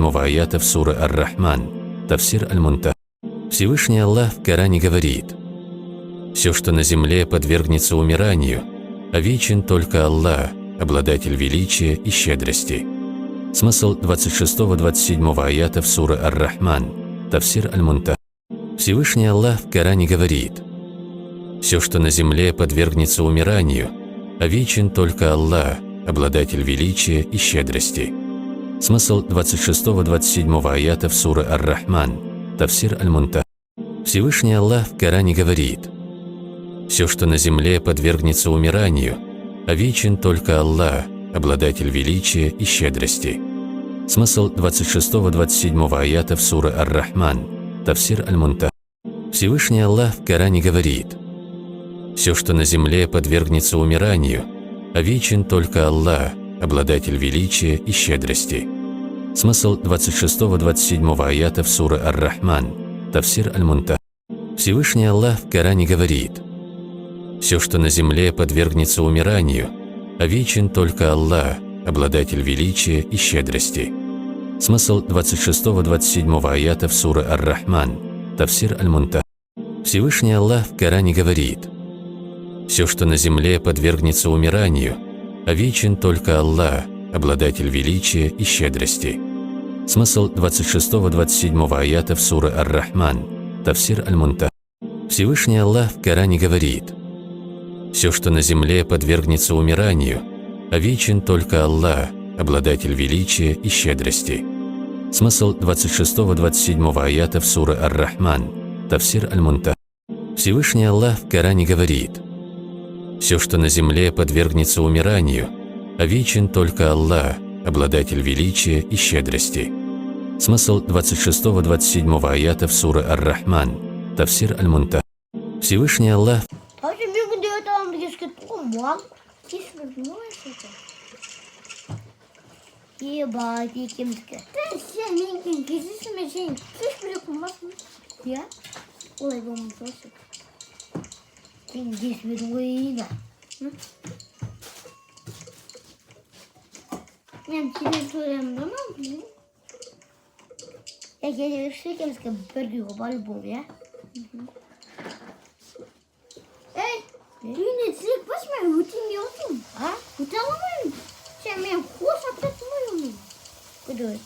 27 аята в суре Ар-Рахман, Тафсир Аль-Мунтаха. Всевышний Аллах в Коране говорит: «Все, что на земле, подвергнется умиранию, а вечен только Аллах, обладатель величия и щедрости». Смысл 26-27 аята в суре Ар-Рахман, Тафсир Аль-Мунтаха. Всевышний Аллах в Коране говорит: «Все, что на земле, подвергнется умиранию, а вечен только Аллах, обладатель величия и щедрости». Смысл 26-27 аята в суре Ар-Рахман, Тафсир Аль-Мунтаха. Всевышний Аллах в Коране говорит: «Все, что на земле, подвергнется умиранию, а вечен только Аллах, обладатель величия и щедрости». Смысл 26-27 аята в суре Ар-Рахман, Тафсир Аль-Мунтаха. Всевышний Аллах в Коране говорит: «Все, что на земле, подвергнется умиранию, а вечен только Аллах, обладатель величия и щедрости». Смысл 26-27 аята в суре Ар-Рахман, Тафсир Аль-Мунтаха. Всевышний Аллах в Коране говорит: «Все, что на земле, подвергнется умиранию, а вечен только Аллах, обладатель величия и щедрости». Смысл 26-27 аята в суре Ар-Рахман, Тафсир Аль-Мунтаха. Всевышний Аллах в Коране говорит: «Все, что на земле, подвергнется умиранию, а вечен только Аллах, обладатель величия и щедрости». Смысл 26-27 аята в суре Ар-Рахман, Тафсир Аль-Мунтаха. Всевышний Аллах в Коране говорит: «Все, что на земле, подвергнется умиранию, а вечен только Аллах, обладатель величия и щедрости». Смысл 26-27 аята в суре Ар-Рахман, Тафсир Аль-Мунтаха. Всевышний Аллах в Коране говорит: «Все, что на земле, подвергнется умиранию, а вечен только Аллах, обладатель величия и щедрости». Смысл 26-27 аята в суре Ар-Рахман, Тафсир Аль-Мунтаха. Всевышний Аллах. А тебе где там английский туман? Ты знаешь это? Ебать, якимская. Ты сяненький, здесь смешень. Ты прикумасный. Я? Ой, вам просит. Ты здесь ведуина. Мен тебе söyleyeyim tamam mı? Ya gelirse kimse perdiyor balbum ya. Ey, düğüne çizik basma, rutin yaptım. Ha? Utanamıyorum. Sen benim hoş atlatmıyor musun? Kudurdu.